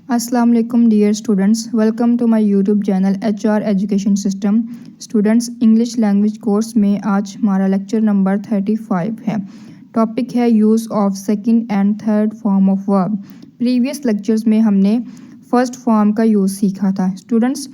अस्सलाम वालेकुम dear students, welcome to my YouTube channel HR education system. Students, English language course में आज हमारा लेक्चर नंबर 35 है। टॉपिक है use of second and third form of verb. Previous lectures में हमने फर्स्ट फॉर्म का यूज़ सीखा था। स्टूडेंट्स,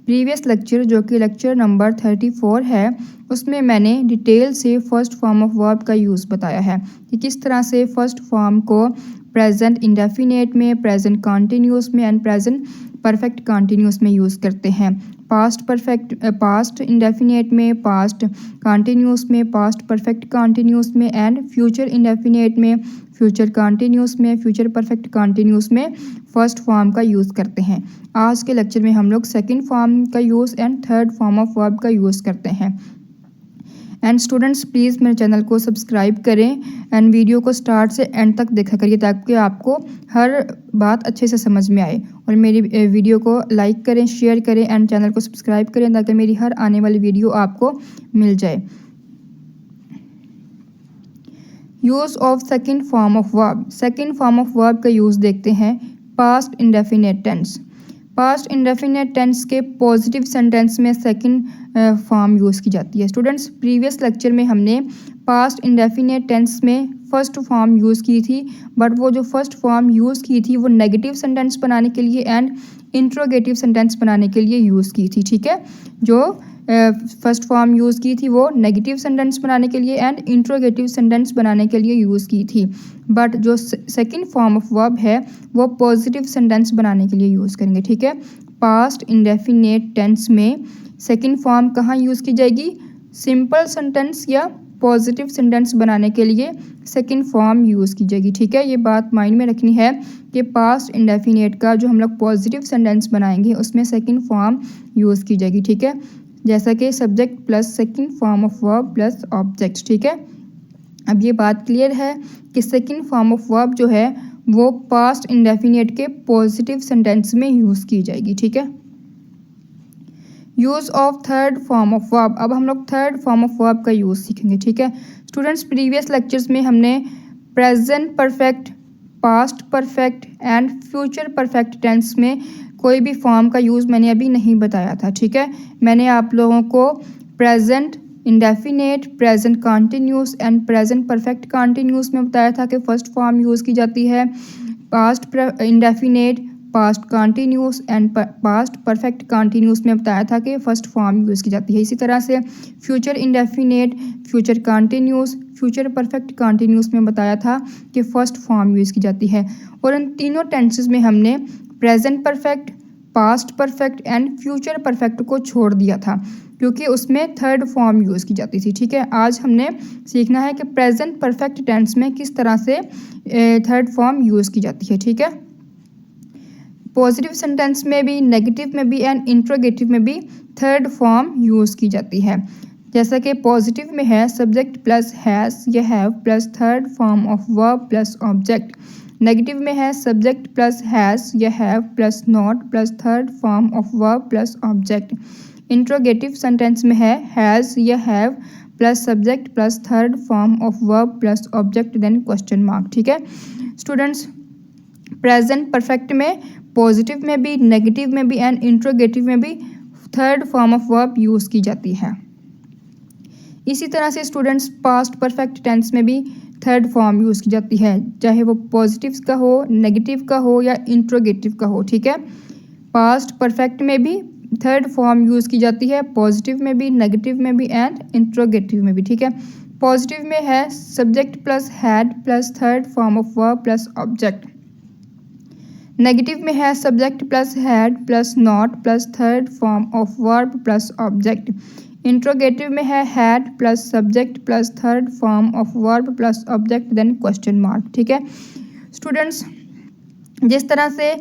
प्रीवियस लेक्चर जो कि लेक्चर नंबर 34 है, उसमें मैंने डिटेल से फर्स्ट फॉर्म ऑफ वर्ब का यूज़ बताया है कि किस तरह से फर्स्ट फॉर्म को प्रेजेंट इंडेफिनेट में, प्रेजेंट कॉन्टिन्यूस में एंड प्रेजेंट परफेक्ट कॉन्टिन्यूस में यूज़ करते हैं। पास्ट इंडेफिनेट में, पास्ट कॉन्टिन्यूस में, पास्ट परफेक्ट कॉन्टिन्यूस में एंड फ्यूचर इंडेफिनेट में, फ्यूचर कॉन्टिन्यूस में, फ्यूचर परफेक्ट कॉन्टिन्यूस में फर्स्ट फॉर्म का यूज़ करते हैं। आज के लेक्चर में हम लोग सेकेंड फॉर्म का use and third form of verb का यूज़ करते हैं। एंड स्टूडेंट्स, प्लीज़ मेरे चैनल को सब्सक्राइब करें एंड वीडियो को स्टार्ट से एंड तक देखा करिए ताकि आपको हर बात अच्छे से समझ में आए। और मेरी वीडियो को लाइक करें, शेयर करें एंड चैनल को सब्सक्राइब करें ताकि मेरी हर आने वाली वीडियो आपको मिल जाए। Use of second form of verb. Second form of verb का यूज़ देखते हैं। Past indefinite tense. Past indefinite tense के पॉजिटिव सेंटेंस में सेकंड फॉर्म यूज़ की जाती है। स्टूडेंट्स, प्रीवियस लेक्चर में हमने पास्ट इंडेफिनेट टेंस में फर्स्ट फॉर्म यूज़ की थी, बट वो जो फर्स्ट फॉर्म यूज़ की थी वो नेगेटिव सेंटेंस बनाने के लिए एंड इंट्रोगेटिव सेंटेंस बनाने के लिए यूज़ की थी। ठीक है, जो फर्स्ट फॉर्म यूज़ की थी वो नेगेटिव सेंटेंस बनाने के लिए एंड इंट्रोगेटिव सेंटेंस बनाने के लिए यूज़ की थी, बट जो सेकंड फॉर्म ऑफ वर्ब है वो पॉजिटिव सेंटेंस बनाने के लिए यूज़ करेंगे। ठीक है, पास्ट इंडेफिनेट टेंस में सेकंड फॉर्म कहाँ यूज़ की जाएगी? सिंपल सेंटेंस या पॉजिटिव सेंटेंस बनाने के लिए सेकंड फॉर्म यूज़ की जाएगी। ठीक है, ये बात माइंड में रखनी है कि पास्ट इंडेफिनेट का जो हम लोग पॉजिटिव सेंटेंस बनाएंगे उसमें सेकंड फॉर्म यूज़ की जाएगी। ठीक है, जैसा कि subject plus second form of verb plus object. ठीक है, अब ये बात क्लियर है कि सेकंड फॉर्म ऑफ वर्ब जो है वो पास्ट इंडेफिनेट के पॉजिटिव सेंटेंस में यूज़ की जाएगी। ठीक है, use of third form of verb. अब हम लोग थर्ड फॉर्म ऑफ वर्ब का यूज़ सीखेंगे। ठीक है, स्टूडेंट्स, प्रीवियस लेक्चर्स में हमने present perfect, past perfect and future perfect tense में कोई भी फॉर्म का यूज़ मैंने अभी नहीं बताया था। ठीक है, मैंने आप लोगों को present indefinite, present continuous and present perfect continuous में बताया था कि फर्स्ट फॉर्म यूज़ की जाती है। Past indefinite, past continuous and past perfect continuous में बताया था कि फर्स्ट फॉर्म यूज़ की जाती है। इसी तरह से future indefinite, future continuous, future perfect continuous में बताया था कि फर्स्ट फॉर्म यूज़ की जाती है। और इन तीनों टेंसेस में हमने present perfect, past perfect and future perfect को छोड़ दिया था क्योंकि उसमें थर्ड फॉर्म यूज़ की जाती थी। ठीक है, आज हमने सीखना है कि प्रेजेंट परफेक्ट टेंस में किस तरह से थर्ड फॉर्म यूज़ की जाती है। ठीक है, पॉजिटिव सेंटेंस में भी, नेगेटिव में भी एंड इंट्रोगेटिव में भी थर्ड फॉर्म यूज़ की जाती है। जैसा कि पॉजिटिव में है सब्जेक्ट प्लस हैज़ या have plus third form of verb plus object. Negative में है सब्जेक्ट प्लस हैज़ या have plus not plus third form of verb plus object. Interrogative sentence में है हैज़ या have plus subject plus third form of verb plus object then question mark. ठीक है, students, present perfect में, positive में भी, negative में भी एंड इंट्रोगेटिव में भी third form of verb use की जाती है। इसी तरह से स्टूडेंट्स, पास्ट परफेक्ट टेंस में भी थर्ड फॉर्म यूज़ की जाती है, चाहे वो पॉजिटिव का हो, नेगेटिव का हो या इंट्रोगेटिव का हो। ठीक है, पास्ट परफेक्ट में भी थर्ड फॉर्म यूज़ की जाती है, पॉजिटिव में भी, नेगेटिव में भी एंड इंट्रोगेटिव में भी। ठीक है, पॉजिटिव में है subject plus had plus third form of verb plus object. Negative में है subject plus had plus not plus third form of verb plus object. Interrogative में है had plus subject plus third form of verb plus object then question mark. ठीक है, students, जिस तरह से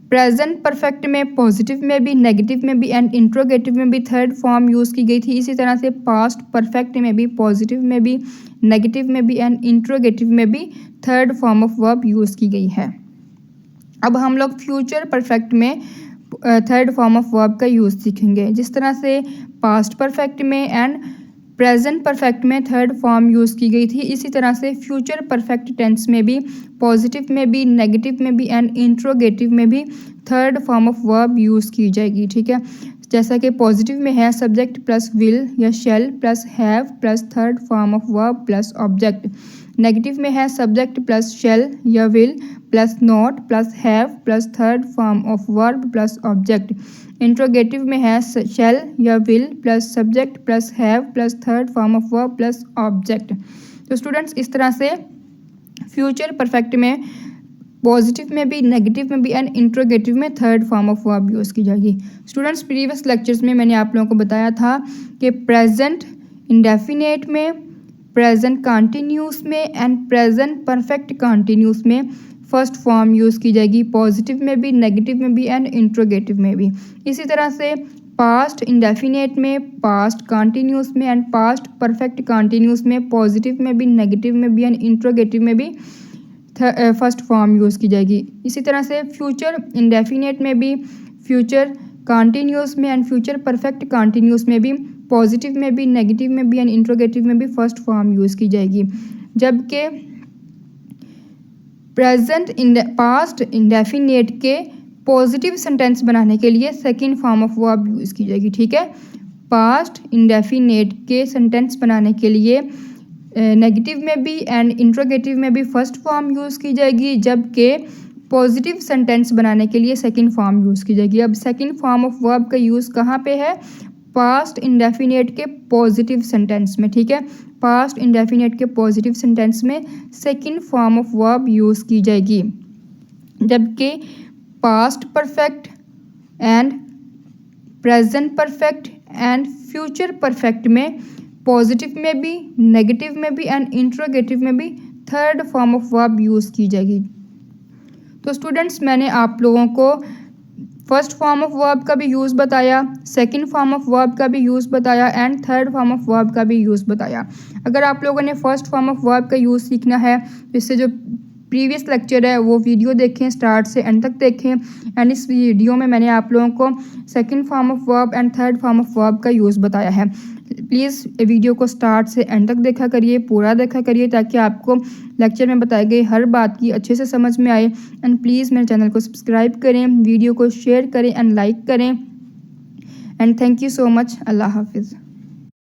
present perfect में, पॉजिटिव में भी, नेगेटिव में भी एंड इंट्रोगेटिव में भी थर्ड फॉर्म यूज़ की गई थी, इसी तरह से पास्ट परफेक्ट में भी, पॉजिटिव में भी, नेगेटिव में भी एंड इंट्रोगेटिव में भी third form of verb use की गई है। अब हम लोग फ्यूचर परफेक्ट में थर्ड फॉर्म ऑफ वर्ब का यूज़ सीखेंगे। जिस तरह से पास्ट परफेक्ट में एंड प्रेजेंट परफेक्ट में थर्ड फॉर्म यूज़ की गई थी। इसी तरह से फ्यूचर परफेक्ट टेंस में भी, पॉजिटिव में भी, नेगेटिव में भी एंड इंट्रोगेटिव में भी third form of verb use की जाएगी। ठीक है, जैसा कि पॉजिटिव में है सब्जेक्ट प्लस विल या shell plus have plus third form of verb plus object. Negative में है सब्जेक्ट प्लस शेल या will plus not plus have plus third form of verb plus object. Interrogative में है shell या will plus subject plus have plus third form of verb plus object. तो students इस तरह से फ्यूचर परफेक्ट में, positive में भी, नेगेटिव में भी एंड इंट्रोगेटिव में third form of verb use की जाएगी। स्टूडेंट्स प्रीवियस लेक्चर्स में मैंने आप लोगों को बताया था कि प्रेजेंट इंडेफिनेट में, प्रेजेंट कॉन्टिन्यूस में एंड प्रेजेंट परफेक्ट कॉन्टिन्यूस में फर्स्ट फॉर्म यूज़ की जाएगी, पॉजिटिव में भी, नेगेटिव में भी एंड इंट्रोगेटिव में भी। इसी तरह से पास्ट इंडेफिनेट में, पास्ट कॉन्टिन्यूस में एंड पास्ट परफेक्ट कॉन्टिन्यूस में, पॉजिटिव में भी, नेगेटिव में भी एंड इंट्रोगेटिव में भी फर्स्ट फॉर्म यूज़ की जाएगी। इसी तरह से फ्यूचर इंडेफिनेट में भी, फ्यूचर कॉन्टिन्यूस में एंड फ्यूचर परफेक्ट कॉन्टिन्यूस में भी, पॉजिटिव में भी, नेगेटिव में भी एंड इंट्रोगेटिव में भी फर्स्ट फॉर्म यूज़ की जाएगी। जबकि प्रेजेंट पास्ट इंडेफिनेट के पॉजिटिव सेंटेंस बनाने के लिए second form of verb use की जाएगी। ठीक है, पास्ट इंडेफिनेट के सेंटेंस बनाने के लिए नेगेटिव में भी एंड इंट्रोगेटिव में भी फर्स्ट फॉर्म यूज़ की जाएगी, जबकि पॉजिटिव सेंटेंस बनाने के लिए सेकंड फॉर्म यूज़ की जाएगी। अब सेकंड फॉर्म ऑफ वर्ब का यूज़ कहाँ पे है? पास्ट इंडेफिनेट के पॉजिटिव सेंटेंस में। ठीक है, पास्ट इंडेफिनेट के पॉजिटिव सेंटेंस में second form of verb use की जाएगी, जबकि past perfect and present perfect and future perfect में, पॉजिटिव में भी, नेगेटिव में भी एंड इंट्रोगेटिव में भी third form of verb use की जाएगी। तो स्टूडेंट्स मैंने आप लोगों को फर्स्ट फॉर्म ऑफ वर्ब का भी यूज़ बताया, सेकंड फॉर्म ऑफ वर्ब का भी यूज़ बताया and third form of verb का भी यूज़ बताया। अगर आप लोगों ने फर्स्ट फॉर्म ऑफ वर्ब का यूज़ सीखना है तो इससे जो प्रीवियस लेक्चर है वो वीडियो देखें, स्टार्ट से एंड तक देखें। एंड इस वीडियो में मैंने आप लोगों को second form of verb and third form of verb का यूज़ बताया है। प्लीज़ वीडियो को स्टार्ट से एंड तक देखा करिए, पूरा देखा करिए, ताकि आपको लेक्चर में बताई गई हर बात की अच्छे से समझ में आए। एंड प्लीज़ मेरे चैनल को सब्सक्राइब करें, वीडियो को शेयर करें एंड लाइक करें। And thank you so much. अल्लाह हाफिज़।